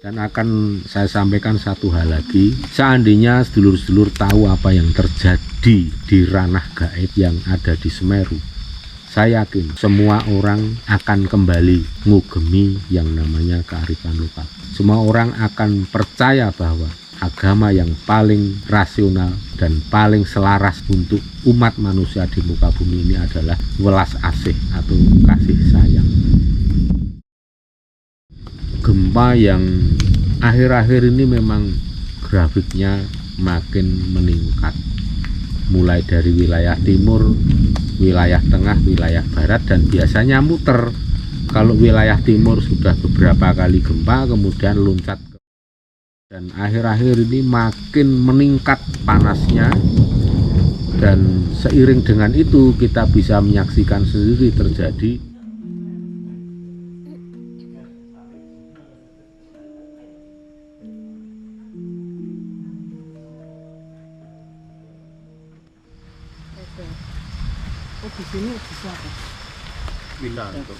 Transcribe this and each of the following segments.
Dan akan saya sampaikan satu hal lagi, seandainya sedulur-sedulur tahu apa yang terjadi di ranah gaib yang ada di Semeru, saya yakin semua orang akan kembali ngugemi yang namanya kearifan lokal. Semua orang akan percaya bahwa agama yang paling rasional dan paling selaras untuk umat manusia di muka bumi ini adalah welas asih atau kasih sayang. Gempa yang akhir-akhir ini memang grafiknya makin meningkat, mulai dari wilayah timur, wilayah tengah, wilayah barat, dan biasanya muter. Kalau wilayah timur sudah beberapa kali gempa kemudian loncat, dan akhir-akhir ini makin meningkat panasnya, dan seiring dengan itu kita bisa menyaksikan sendiri terjadi di sini bisa apa? Winanto.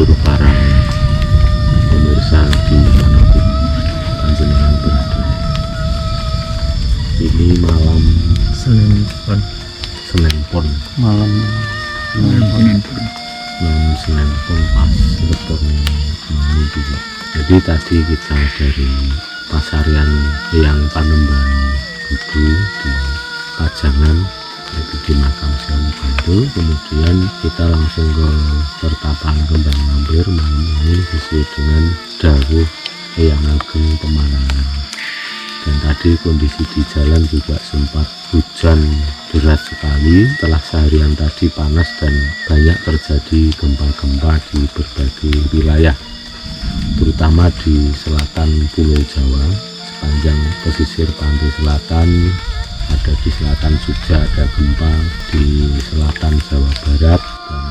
sore para pemirsa dimanapun panjenengan berada. Ini malam Senin Pon malam Senin Pon pas wetone ini juga. Jadi tadi kita dari Pasarian yang Panembahan Budu di Pajangan, yaitu di makam Sewu Bantul. Kemudian kita langsung ke Pertapaan Kembang Lampir malam ini sesuai dengan dawuh Eyang Ageng Pemalangan. Dan tadi kondisi di jalan juga sempat hujan deras sekali. Setelah seharian tadi panas dan banyak terjadi gempa-gempa di berbagai wilayah, terutama di selatan Pulau Jawa. Sepanjang pesisir pantai selatan, ada di selatan Jogja ada gempa, di selatan Jawa Barat, dan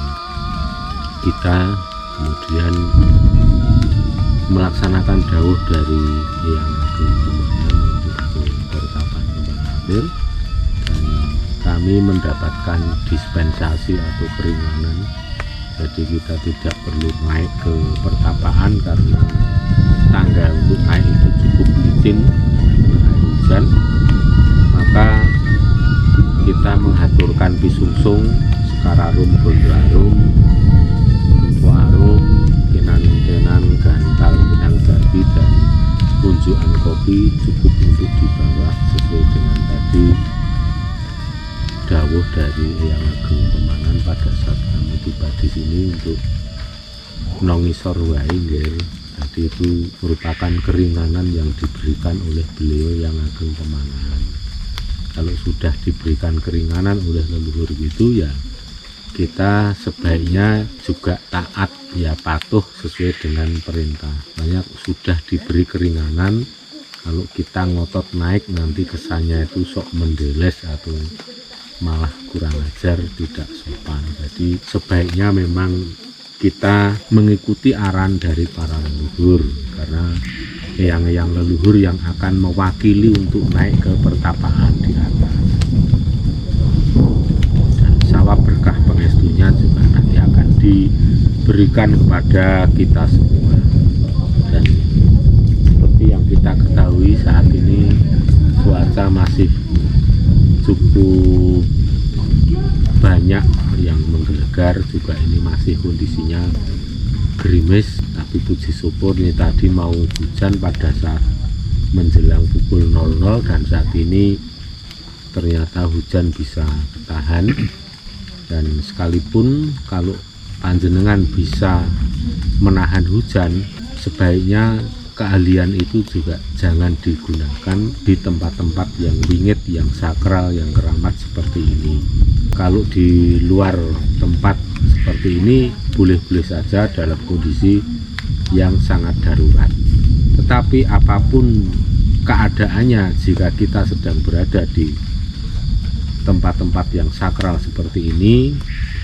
kita kemudian melaksanakan dawuh dari Eyang Ageng Pemalangan untuk ke Pertapaan Kembang Lampir, dan kami mendapatkan dispensasi atau keringanan. Jadi kita tidak perlu naik ke pertapaan karena tangga untuk naik itu cukup licin karena air hujan. Maka kita menghaturkan pisungsung, sekararum gondlarum, warum, kenan-kenan, gantal, minang babi, dan unjukan kopi cukup untuk dibawa sesuai dengan tadi dawuh dari Eyang Ageng Pemalangan pada saat kami tiba di sini untuk nongisor wae nggih. Jadi itu merupakan keringanan yang diberikan oleh beliau Eyang Ageng Pemalangan. Kalau sudah diberikan keringanan oleh leluhur gitu ya, kita sebaiknya juga taat, ya patuh sesuai dengan perintah. Banyak sudah diberi keringanan, kalau kita ngotot naik nanti kesannya itu sok mendeles atau malah kurang ajar, tidak sopan. Jadi sebaiknya memang kita mengikuti arahan dari para leluhur, karena eyang-eyang leluhur yang akan mewakili untuk naik ke pertapaan di atas. Dan sawab berkah pengestunya juga nanti akan diberikan kepada kita semua. Dan seperti yang kita ketahui saat ini cuaca masih cukup banyak yang menggelegar, juga ini masih kondisinya gerimis, tapi puji syukur ini tadi mau hujan pada saat menjelang pukul 00, dan saat ini ternyata hujan bisa tahan. Dan sekalipun kalau panjenengan bisa menahan hujan, sebaiknya keahlian itu juga jangan digunakan di tempat-tempat yang wingit, yang sakral, yang keramat seperti ini. Kalau di luar tempat seperti ini boleh-boleh saja dalam kondisi yang sangat darurat. Tetapi apapun keadaannya, jika kita sedang berada di tempat-tempat yang sakral seperti ini,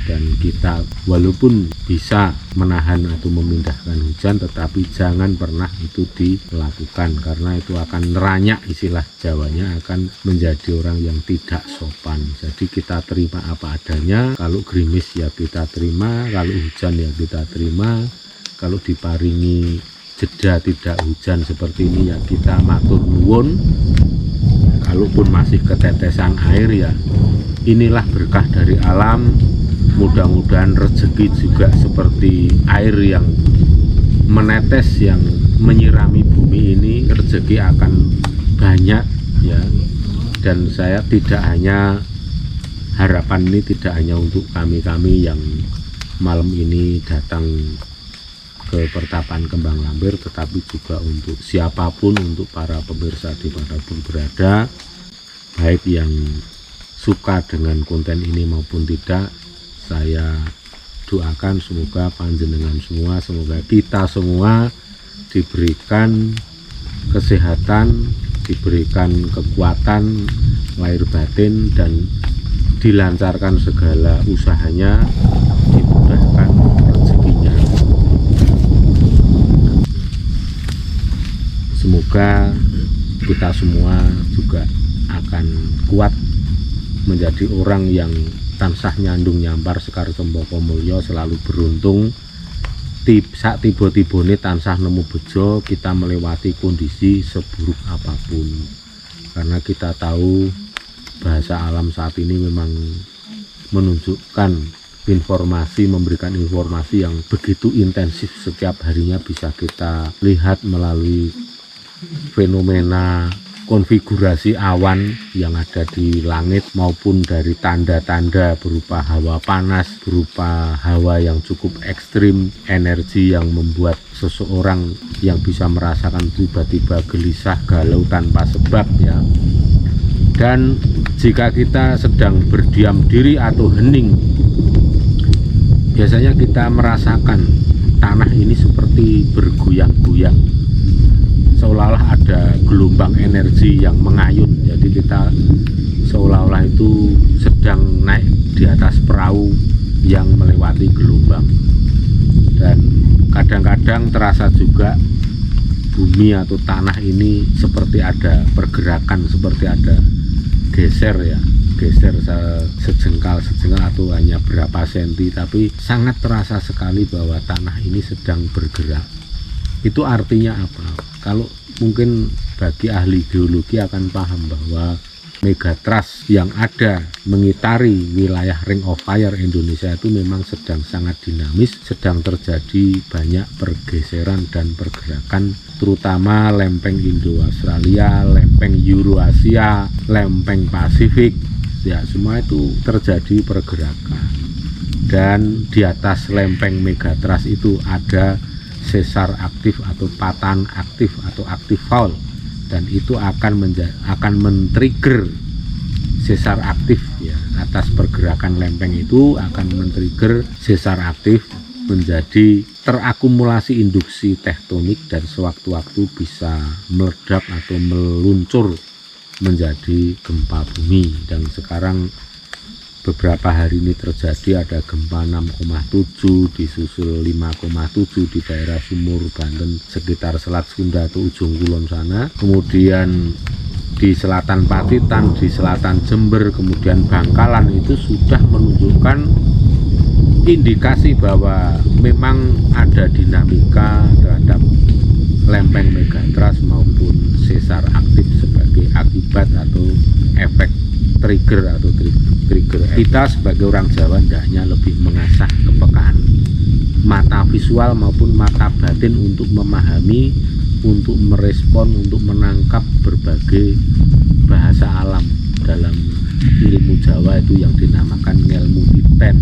dan kita walaupun bisa menahan atau memindahkan hujan, tetapi jangan pernah itu dilakukan, karena itu akan neranyak, istilah Jawanya, akan menjadi orang yang tidak sopan. Jadi kita terima apa adanya. Kalau gerimis ya kita terima, kalau hujan ya kita terima, kalau diparingi jeda tidak hujan seperti ini ya kita matur nuwun. Kalaupun masih ketetesan air ya inilah berkah dari alam. Mudah-mudahan rezeki juga seperti air yang menetes, yang menyirami bumi ini, rezeki akan banyak ya. Dan saya tidak hanya, harapan ini tidak hanya untuk kami-kami yang malam ini datang ke Pertapaan Kembang Lampir, tetapi juga untuk siapapun, untuk para pemirsa dimanapun berada, baik yang suka dengan konten ini maupun tidak. Saya doakan semoga panjenengan semua, semoga kita semua diberikan kesehatan, diberikan kekuatan lahir batin, dan dilancarkan segala usahanya, dimudahkan rezekinya. Semoga kita semua juga akan kuat menjadi orang yang tansah nyandung nyampar sekar cempaka mulya, selalu beruntung sak tiba-tibane tansah nemu bejo, kita melewati kondisi seburuk apapun. Karena kita tahu bahasa alam saat ini memang menunjukkan informasi, memberikan informasi yang begitu intensif. Setiap harinya bisa kita lihat melalui fenomena konfigurasi awan yang ada di langit maupun dari tanda-tanda berupa hawa panas, berupa hawa yang cukup ekstrim, energi yang membuat seseorang yang bisa merasakan tiba-tiba gelisah, galau tanpa sebab ya. Dan jika kita sedang berdiam diri atau hening, biasanya kita merasakan tanah ini seperti bergoyang-goyang, seolah-olah ada gelombang energi yang mengayun. Jadi kita seolah-olah itu sedang naik di atas perahu yang melewati gelombang. Dan kadang-kadang terasa juga bumi atau tanah ini seperti ada pergerakan, seperti ada geser ya, geser sejengkal atau hanya berapa senti, tapi sangat terasa sekali bahwa tanah ini sedang bergerak. Itu artinya apa? Kalau mungkin bagi ahli geologi akan paham bahwa megatrust yang ada mengitari wilayah Ring of Fire Indonesia itu memang sedang sangat dinamis, sedang terjadi banyak pergeseran dan pergerakan, terutama lempeng Indo-Australia, lempeng Eurasia, lempeng Pasifik, ya semua itu terjadi pergerakan. Dan di atas lempeng megatrust itu ada sesar aktif atau patahan aktif atau aktif fault, dan itu akan men-trigger sesar aktif ya. Atas pergerakan lempeng itu akan men-trigger sesar aktif menjadi terakumulasi induksi tektonik dan sewaktu-waktu bisa meledak atau meluncur menjadi gempa bumi. Dan sekarang beberapa hari ini terjadi ada gempa 6,7 disusul 5,7 di daerah Sumur Banten sekitar Selat Sunda atau ujung kulon sana, kemudian di selatan Pacitan, di selatan Jember, kemudian Bangkalan. Itu sudah menunjukkan indikasi bahwa memang ada dinamika terhadap lempeng megatrust maupun sesar aktif sebagai akibat atau efek trigger atau trigger. Kita sebagai orang Jawa hendaknya lebih mengasah kepekaan mata visual maupun mata batin untuk memahami, untuk merespon, untuk menangkap berbagai bahasa alam. Dalam ilmu Jawa itu yang dinamakan ilmu niten,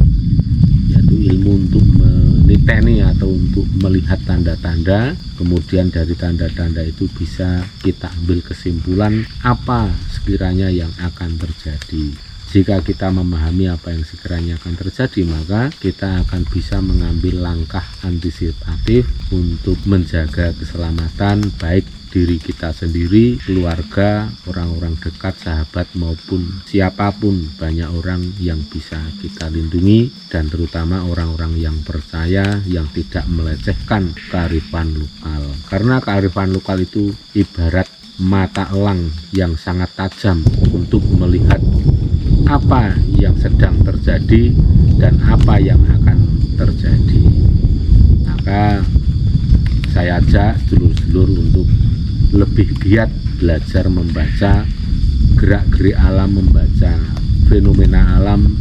yaitu ilmu untuk meniteni atau untuk melihat tanda-tanda, kemudian dari tanda-tanda itu bisa kita ambil kesimpulan apa sekiranya yang akan terjadi. Jika kita memahami apa yang sekiranya akan terjadi, maka kita akan bisa mengambil langkah antisipatif untuk menjaga keselamatan baik diri kita sendiri, keluarga, orang-orang dekat, sahabat maupun siapapun. Banyak orang yang bisa kita lindungi, dan terutama orang-orang yang percaya, yang tidak melecehkan kearifan lokal. Karena kearifan lokal itu ibarat mata elang yang sangat tajam untuk melihat apa yang sedang terjadi dan apa yang akan terjadi. Maka saya ajak sedulur-sedulur untuk lebih giat belajar membaca gerak-gerik alam, membaca fenomena alam,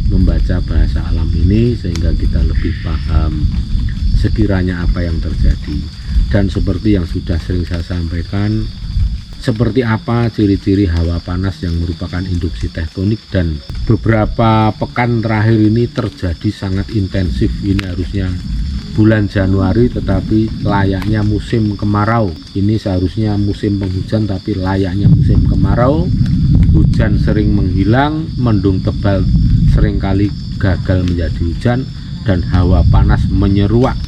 membaca bahasa alam ini, sehingga kita lebih paham sekiranya apa yang terjadi. Dan seperti yang sudah sering saya sampaikan, seperti apa ciri-ciri hawa panas yang merupakan induksi tektonik, dan beberapa pekan terakhir ini terjadi sangat intensif. Ini harusnya bulan Januari tetapi layaknya musim kemarau. Ini seharusnya musim penghujan tapi layaknya musim kemarau. Hujan sering menghilang, mendung tebal seringkali gagal menjadi hujan, dan hawa panas menyeruak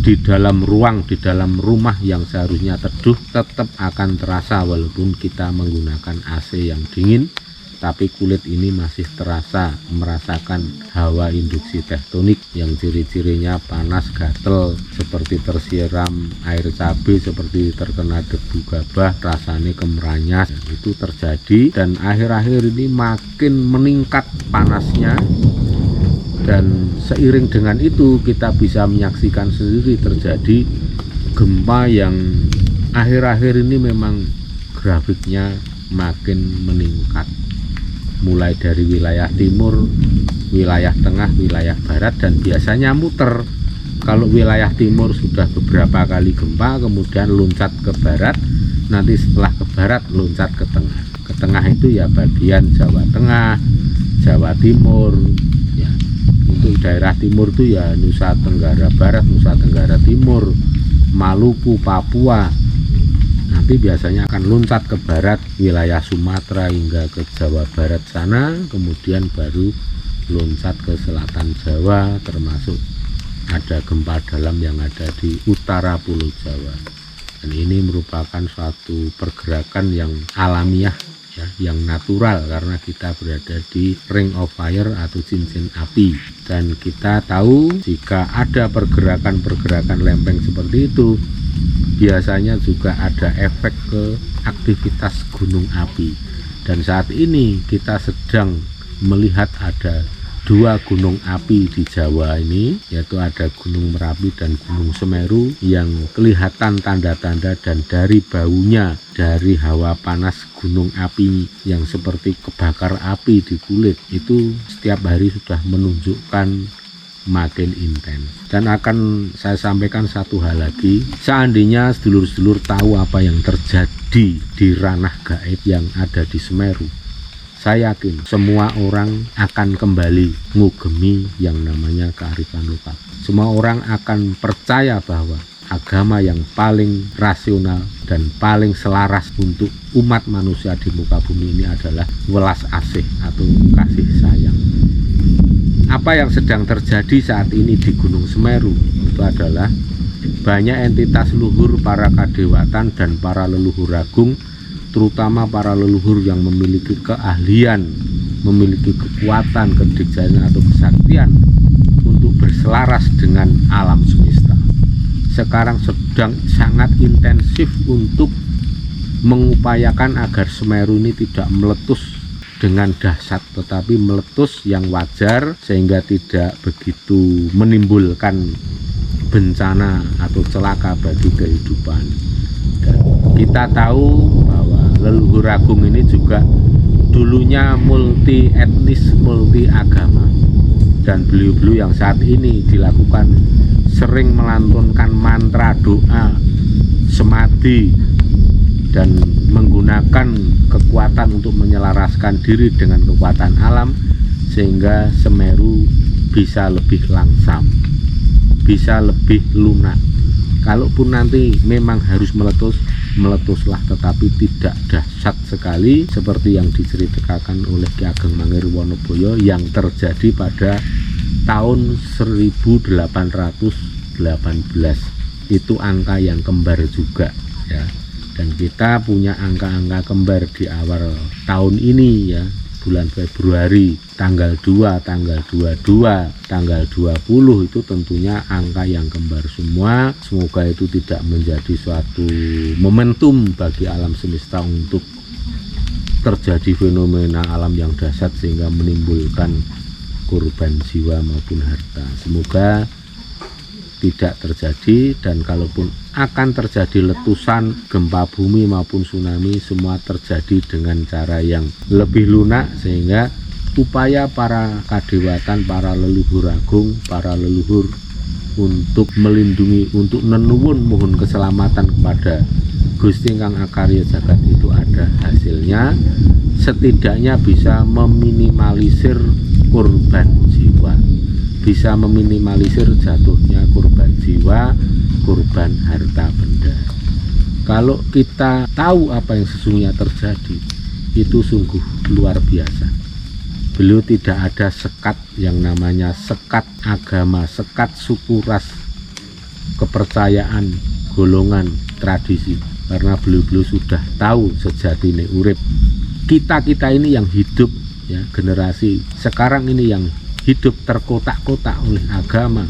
di dalam ruang, di dalam rumah yang seharusnya teduh tetap akan terasa walaupun kita menggunakan AC yang dingin, tapi kulit ini masih terasa merasakan hawa induksi tektonik yang ciri-cirinya panas, gatel, seperti tersiram air cabai, seperti terkena debu gabah, rasanya kemeranyas. Itu terjadi, dan akhir-akhir ini makin meningkat panasnya. Dan seiring dengan itu kita bisa menyaksikan sendiri terjadi gempa yang akhir-akhir ini memang grafiknya makin meningkat, mulai dari wilayah timur, wilayah tengah, wilayah barat, dan biasanya muter. Kalau wilayah timur sudah beberapa kali gempa, kemudian loncat ke barat, nanti setelah ke barat loncat ke tengah. Ke tengah itu ya bagian Jawa Tengah, Jawa Timur ya. Untuk daerah timur itu ya Nusa Tenggara Barat, Nusa Tenggara Timur, Maluku, Papua. Nanti biasanya akan loncat ke barat, wilayah Sumatera hingga ke Jawa Barat sana, kemudian baru loncat ke selatan Jawa, termasuk ada gempa dalam yang ada di utara Pulau Jawa. Dan ini merupakan suatu pergerakan yang alamiah ya, yang natural, karena kita berada di ring of fire atau cincin api, dan kita tahu jika ada pergerakan-pergerakan lempeng seperti itu biasanya juga ada efek ke aktivitas gunung api. Dan saat ini kita sedang melihat ada dua gunung api di Jawa ini, yaitu ada Gunung Merapi dan Gunung Semeru, yang kelihatan tanda-tanda dan dari baunya, dari hawa panas gunung api yang seperti kebakar api di kulit, itu setiap hari sudah menunjukkan makin intens. Dan akan saya sampaikan satu hal lagi, seandainya sedulur-sedulur tahu apa yang terjadi di ranah gaib yang ada di Semeru, saya yakin semua orang akan kembali ngugemi yang namanya kearifan lokal. Semua orang akan percaya bahwa agama yang paling rasional dan paling selaras untuk umat manusia di muka bumi ini adalah welas asih atau kasih sayang. Apa yang sedang terjadi saat ini di Gunung Semeru itu adalah banyak entitas luhur para kadewatan dan para leluhur agung, terutama para leluhur yang memiliki keahlian, memiliki kekuatan, kedikjayaan atau kesaktian untuk berselaras dengan alam semesta. Sekarang sedang sangat intensif untuk mengupayakan agar Semeru ini tidak meletus dengan dahsyat, tetapi meletus yang wajar sehingga tidak begitu menimbulkan bencana atau celaka bagi kehidupan. Dan kita tahu bahwa leluhur agung ini juga dulunya multi etnis, multi agama, dan beliau-beliau yang saat ini dilakukan sering melantunkan mantra doa semadi dan menggunakan kekuatan untuk menyelaraskan diri dengan kekuatan alam, sehingga Semeru bisa lebih langsam, bisa lebih lunak. Kalaupun nanti memang harus meletus, meletuslah, tetapi tidak dahsyat sekali seperti yang diceritakan oleh Ki Ageng Mangir Wonoboyo yang terjadi pada tahun 1818. Itu angka yang kembar juga ya. Dan kita punya angka-angka kembar di awal tahun ini ya, bulan Februari, tanggal 2, tanggal 22, tanggal 20, itu tentunya angka yang kembar semua. Semoga itu tidak menjadi suatu momentum bagi alam semesta untuk terjadi fenomena alam yang dahsyat sehingga menimbulkan korban jiwa maupun harta. Semoga tidak terjadi, dan kalaupun akan terjadi letusan, gempa bumi maupun tsunami, semua terjadi dengan cara yang lebih lunak, sehingga upaya para kadewatan, para leluhur agung, para leluhur untuk melindungi, untuk nenuwun mohon keselamatan kepada Gusti Kang Akarya Jagat itu ada hasilnya, setidaknya bisa meminimalisir korban jiwa, bisa meminimalisir jatuhnya korban jiwa, korban harta benda. Kalau kita tahu apa yang sesungguhnya terjadi, itu sungguh luar biasa. Beliau tidak ada sekat yang namanya sekat agama, sekat suku ras, kepercayaan, golongan, tradisi, karena beliau sudah tahu sejatine urip. Kita ini yang hidup ya, generasi sekarang ini yang hidup terkotak-kotak oleh agama,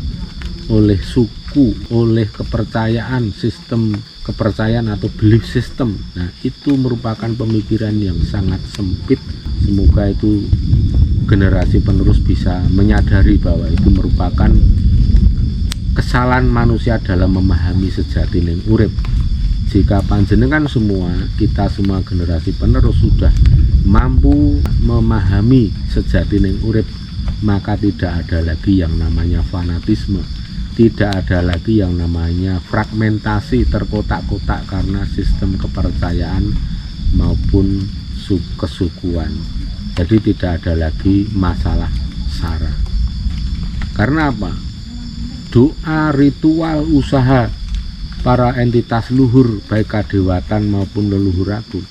oleh suku, oleh kepercayaan, sistem kepercayaan atau belief system. Nah, itu merupakan pemikiran yang sangat sempit. Semoga itu generasi penerus bisa menyadari bahwa itu merupakan kesalahan manusia dalam memahami sejatining urip. Jika panjenengan semua, kita semua generasi penerus sudah mampu memahami sejatining urip, maka tidak ada lagi yang namanya fanatisme, tidak ada lagi yang namanya fragmentasi terkotak-kotak karena sistem kepercayaan maupun kesukuan. Jadi tidak ada lagi masalah sara. Karena apa? Doa, ritual, usaha para entitas luhur baik kadewatan maupun leluhur agung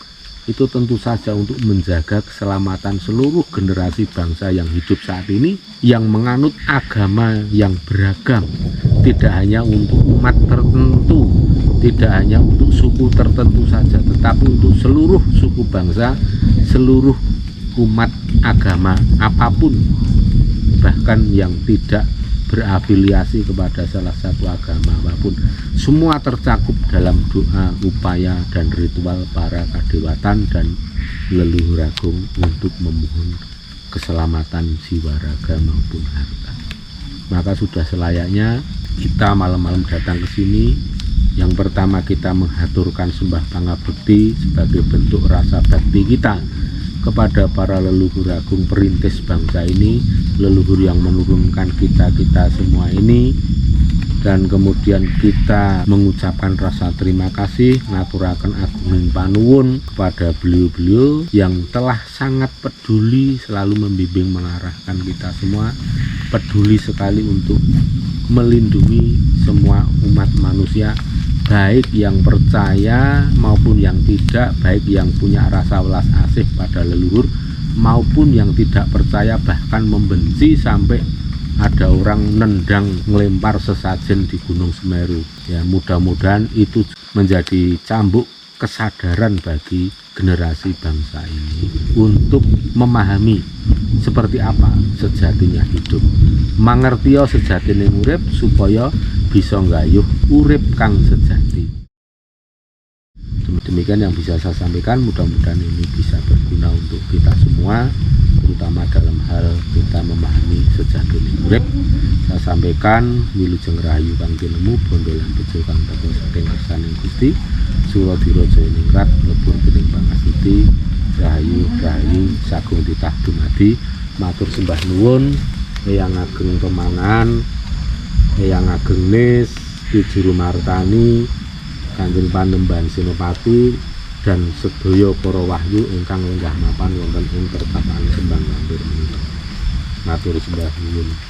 itu tentu saja untuk menjaga keselamatan seluruh generasi bangsa yang hidup saat ini, yang menganut agama yang beragam, tidak hanya untuk umat tertentu, tidak hanya untuk suku tertentu saja, tetapi untuk seluruh suku bangsa, seluruh umat agama apapun, bahkan yang tidak berafiliasi kepada salah satu agama apapun, semua tercakup dalam doa, upaya, dan ritual para kadewatan dan leluhur agung untuk memohon keselamatan jiwa, raga maupun harta. Maka sudah selayaknya kita malam-malam datang ke sini. Yang pertama, kita menghaturkan sembah pangabekti sebagai bentuk rasa bakti kita kepada para leluhur agung perintis bangsa ini, leluhur yang menurunkan kita semua ini. Dan kemudian kita mengucapkan rasa terima kasih, ngaturaken agunging panuwun kepada beliau-beliau yang telah sangat peduli, selalu membimbing mengarahkan kita semua, peduli sekali untuk melindungi semua umat manusia, baik yang percaya maupun yang tidak, baik yang punya rasa welas asih pada leluhur maupun yang tidak percaya, bahkan membenci sampai ada orang nendang ngelempar sesajen di Gunung Semeru. Ya, mudah-mudahan itu menjadi cambuk kesadaran bagi generasi bangsa ini untuk memahami seperti apa sejatinya hidup, mangertio sejatining urip supaya bisa nggayuh urip kang sejati. Demikian yang bisa saya sampaikan, mudah-mudahan ini bisa berguna untuk kita semua, terutama dalam hal kita memahami sejatining urip. Saya sampaikan wilujeng rahayu kang tinemu bondo lan bejo kang teka saking kersaning Gusti, Suradira Jaya Ningrat lebur dening pangastuti, rahayu rahayu sagung titah dumadi. Matur sembah nuwun Eyang Ageng Pemangan, Eyang Ageng Nis, Ki Juru Martani, Kanjeng Panembahan Senopati, dan sedaya para wahyu ingkang lenggah mapan wonten ing pertapan Sembang Lampir menika. Matur sembah nuwun.